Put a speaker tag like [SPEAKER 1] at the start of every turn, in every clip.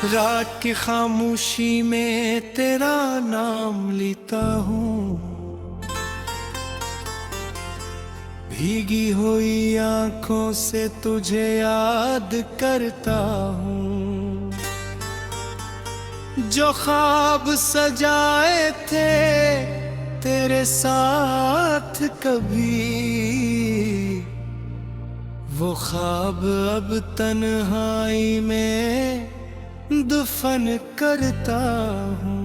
[SPEAKER 1] रात की खामोशी में तेरा नाम लेता हूँ, भीगी हुई आंखों से तुझे याद करता हूँ। जो ख्वाब सजाए थे तेरे साथ कभी, वो ख्वाब अब तन्हाई में दफन करता हूँ।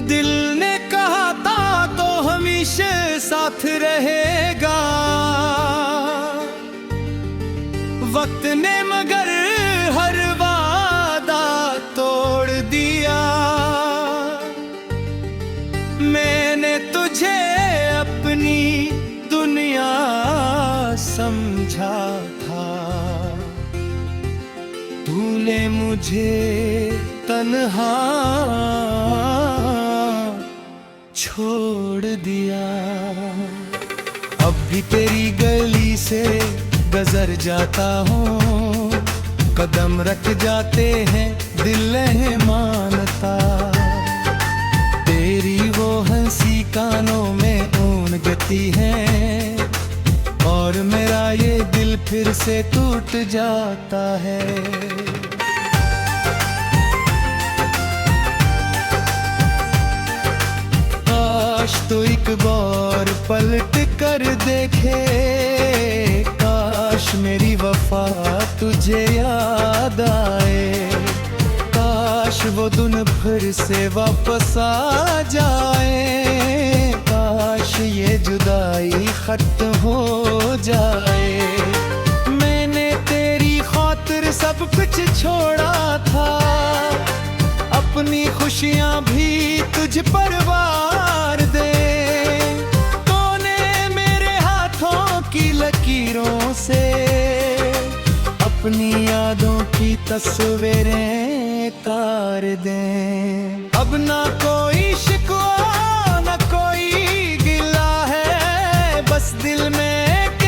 [SPEAKER 1] दिल ने कहा था तो हमेशा साथ रहेगा, वक्त ने मगर हर वादा तोड़ दिया। मैंने तुझे अपनी दुनिया समझा था, तूने मुझे तन्हा छोड़ दिया। अब भी तेरी गली से गुजर जाता हूँ, कदम रख जाते हैं दिल नहीं मानता। तेरी वो हंसी कानों में ऊन गती है, और मेरा ये दिल फिर से टूट जाता है। काश तो एक बार पलट कर देखे, काश मेरी वफा तुझे याद आए, काश वो दिन फिर से वापस आ जाए, काश ये जुदाई खत्म हो जाए। मैंने तेरी खातिर सब कुछ छोड़ा था, अपनी खुशियां भी तुझ पर वार दे। तूने मेरे हाथों की लकीरों से अपनी यादों की तस्वीरें तार दे। अब ना कोई शिकवा ना कोई गिला है, बस दिल में एक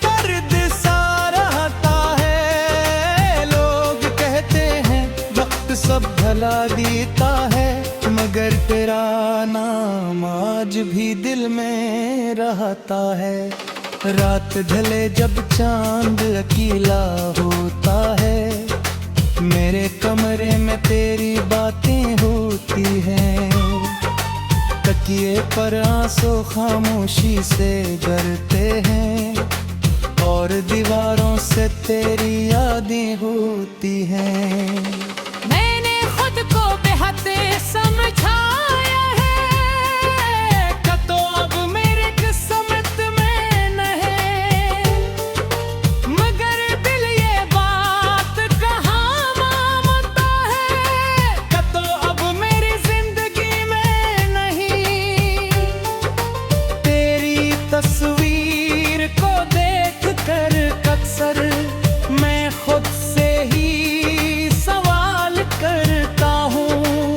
[SPEAKER 1] दर्द सा रहता है। लोग कहते हैं वक्त सब भला देता है, मगर तेरा नाम आज भी दिल में रहता है। रात ढले जब चांद अकेला होता है, मेरे कमरे में तेरी बातें होती हैं। तकिए पर आंसू खामोशी से गिरते हैं, और दीवारों से तेरी यादें होती हैं।
[SPEAKER 2] मैंने खुद को बेहद समझाया है, तो अब मेरे किस्मत में नहीं, मगर दिल ये बात कहाँ मानता है, तो अब मेरी जिंदगी में नहीं।
[SPEAKER 1] तेरी तस्वीर को देख कर अक्सर मैं खुद से ही सवाल करता हूँ,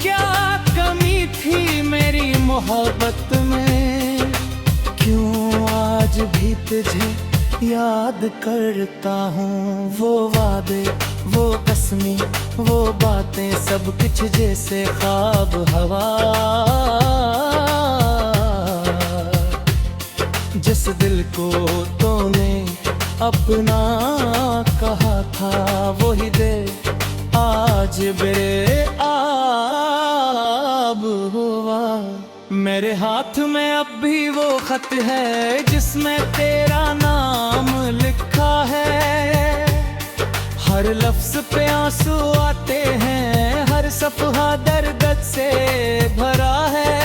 [SPEAKER 1] क्या कमी थी मेरी मोहब्बत में, क्यों आज भी तुझे याद करता हूँ। वो वादे, वो कसमें, वो बातें, सब कुछ जैसे ख्वाब हवा। जिस दिल को तूने अपना कहा था, वही दिल आज बेआब हुआ। मेरे हाथ में अब भी वो खत है जिसमें तेरा नाम लिखा है। हर लफ्ज पे आंसू आते हैं, हर सफ़हा दर्द से भरा है।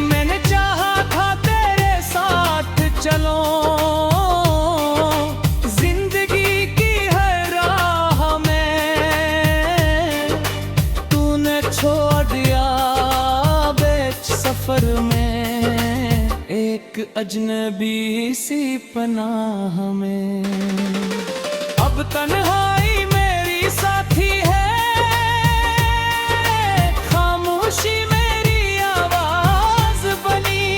[SPEAKER 1] मैंने चाहा था तेरे साथ चलो, जिंदगी की हर राह में, तूने छोड़ दिया बीच सफर में एक एक अजनबी सी पनाह में। अब तन्हाई मेरी साथी है, खामोशी मेरी आवाज बनी।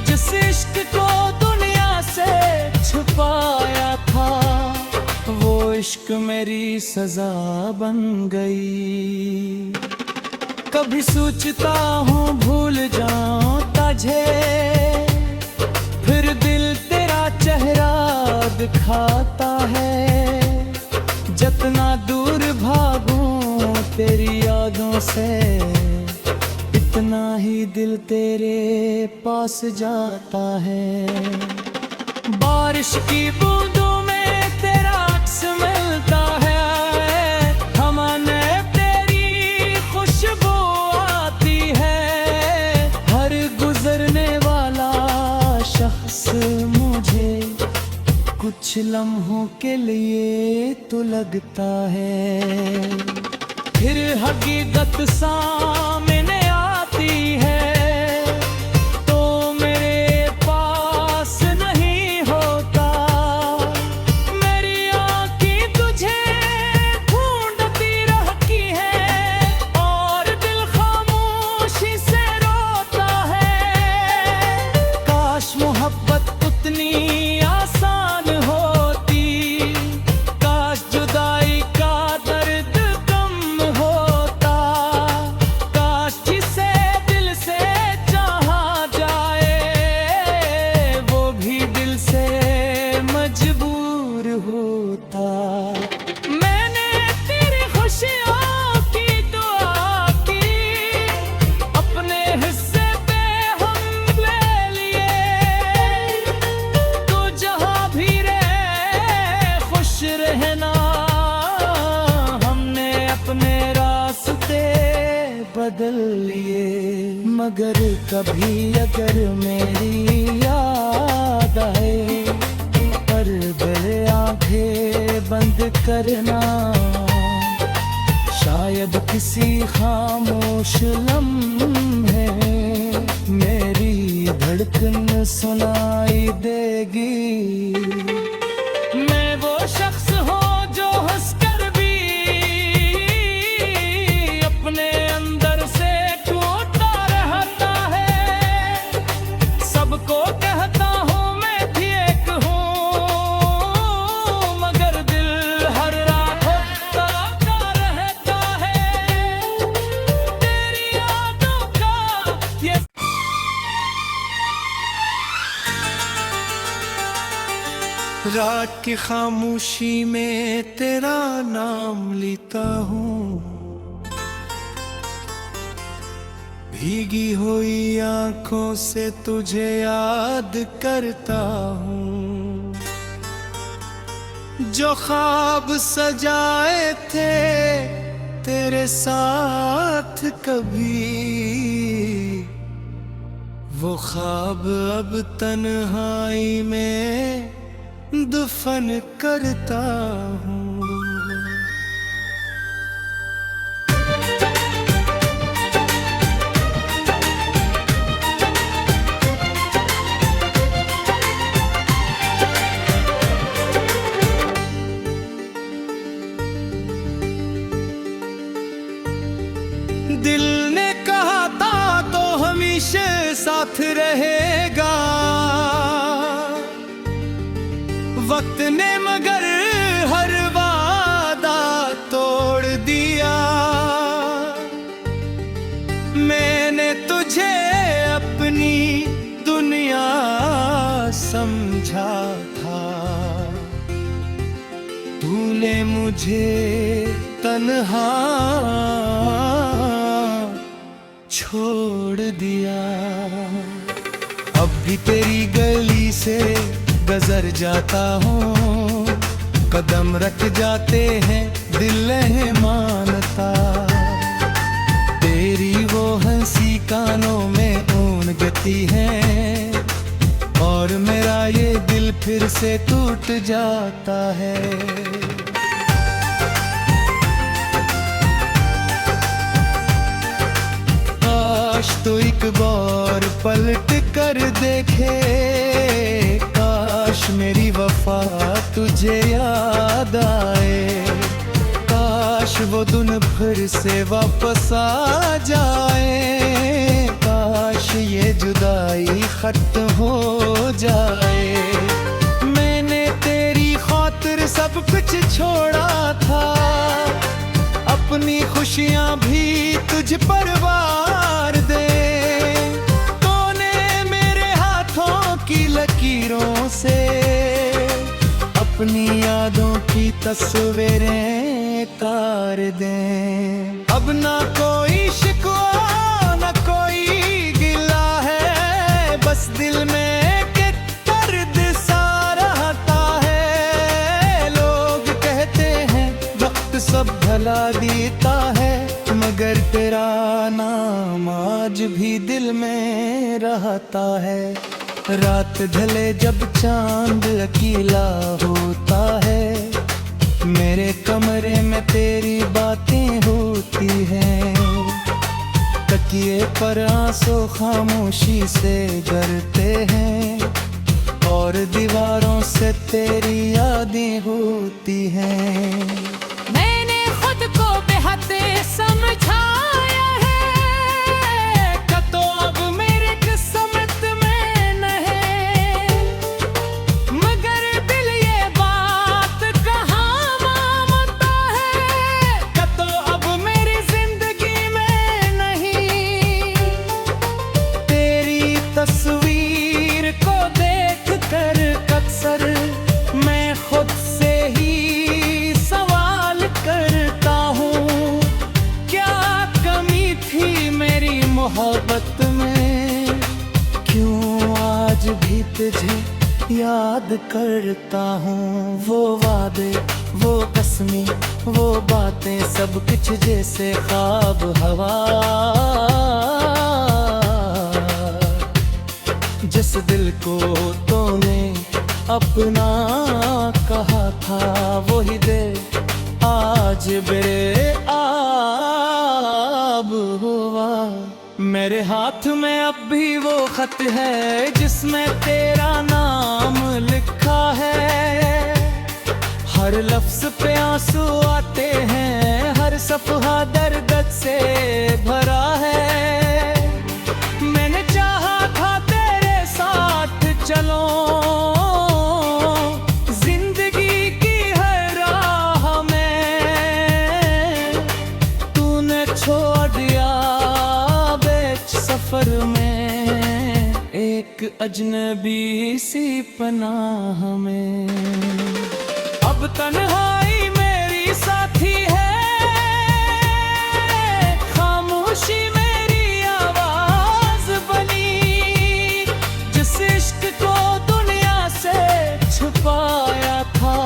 [SPEAKER 1] जिस इश्क को दुनिया से छुपाया था, वो इश्क मेरी सजा बन गई। कभी सोचता हूँ भूल जाऊं तुझे, फिर दिल तेरा चेहरा दिखाता है। जितना दूर भागूं तेरी यादों से, इतना ही दिल तेरे पास जाता है। बारिश की बूंदों में तेरा अक्स मिलता है, हमने तेरी खुशबू आती है। हर गुजरने वाला शख्स मुझे कुछ लम्हों के लिए तो लगता है। फिर हकीकत सामने आती है, तो मेरे पास नहीं होता। मेरी आँखें तुझे ढूंढती रहती है, और दिल खामोशी से रोता है। काश मोहब्बत उतनी आसान होती, काश जुदाई का दर्द कम होता। काश जिसे दिल से चाहा जाए, वो भी दिल से मजबूर होता। मैंने तेरी खुशियों की दुआ की, अपने हिस्से पे हम ले लिए। तू जहाँ भी रहे खुश रहना, हमने अपने रास्ते बदल लिए। मगर कभी अगर मेरी याद आए, पर बड़े आंखें बंद करना। शायद किसी खामोश लम्हे मेरी धड़कन सुनाई देगी। मैं वो शख्स हूँ जो हंसकर भी अपने अंदर से टूटा रहता है। सबको कहता हूँ मैं ठीक हूँ, मगर दिल हर रात तड़पता रहता है। तेरी यादों का ये रात की खामोशी में तेरा नाम लेता हूँ, भीगी हुई आंखों से तुझे याद करता हूँ। जो ख्वाब सजाए थे तेरे साथ कभी, वो ख्वाब अब तन्हाई में दफन करता हूँ। दिल ने कहा था तो हमेशा साथ रहेगा, वक्त ने मगर हर वादा तोड़ दिया। मैंने तुझे अपनी दुनिया समझा था, तूने मुझे तन्हा छोड़ दिया। अब भी तेरी गली से गुजर जाता हूँ, कदम रख जाते हैं दिल नहीं मानता। तेरी वो हंसी कानों में ऊन गती है, और मेरा ये दिल फिर से टूट जाता है। काश तो एक बार पलट कर देखे, काश मेरी वफा तुझे याद आए, काश वो दिन फिर से वापस आ जाए, काश ये जुदाई खत्म हो जाए। मैंने तेरी खातिर सब कुछ छोड़ा था, अपनी खुशियां भी तुझ पर वार दे, तूने मेरे हाथों की लकीरों से अपनी यादों की तस्वीरें तार दे। अब ना कोई शिकवा ना कोई गिला है, बस दिल में एक दर्द सा रहता है। लोग कहते हैं वक्त सब भला देता है, मगर तेरा नाम आज भी दिल में रहता है। रात ढले जब चांद अकेला होता है, मेरे कमरे में तेरी बातें होती हैं, तकिए पर आंसू खामोशी से गिरते हैं, और दीवारों से तेरी यादें होती हैं।
[SPEAKER 2] मैंने खुद को बेहद समझाया है, कतो अब मेरे किस्मत में नहीं, मगर दिल ये बात कहाँ मानता है, कतो अब मेरी जिंदगी में नहीं।
[SPEAKER 1] तेरी तस्वीर को देख कर अक्सर मैं खुद से ही सवाल करता हूँ, क्या कमी थी मेरी मोहब्बत में, क्यों आज भी तुझे याद करता हूँ। वो वादे, वो कसमें, वो बातें, सब कुछ जैसे ख्वाब हवा, जिस दिल को तूने अपना कहा था, वही दिल आज बेआब हुआ। मेरे हाथ में अब भी वो खत है जिसमें तेरा नाम लिखा है, हर लफ्ज पे आंसू आते हैं, हर सफहा दर्द से भरा है। मैंने चाहा था तेरे साथ चलो, जिंदगी की हर राह में, तूने छोड़ दिया बीच सफर में, एक अजनबी सी पनाह में। अब तन्हाई मेरी साथी है, खामोशी मेरी आवाज बनी, जिस इश्क को दुनिया से छुपाया था,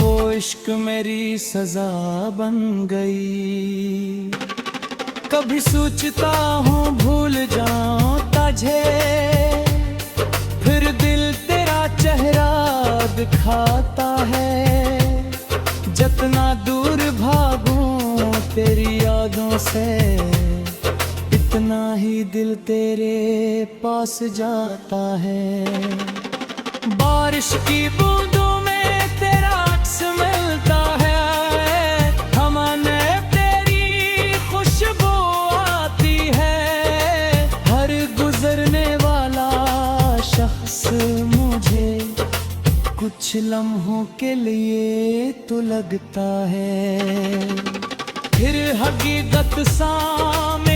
[SPEAKER 1] वो इश्क मेरी सजा बन गई। कभी सोचता हूँ भूल जाऊं तुझे, फिर दिल तेरा चेहरा दिखाता है, जितना दूर भागूं तेरी यादों से, इतना ही दिल तेरे पास जाता है। बारिश की बूंदों में तेरा अक्स मिलता है, हमने तेरी खुशबू आती है, हर गुजरने वाला शख्स मुझे कुछ लम्हों के लिए तो लगता है। फिर हकीकत सामने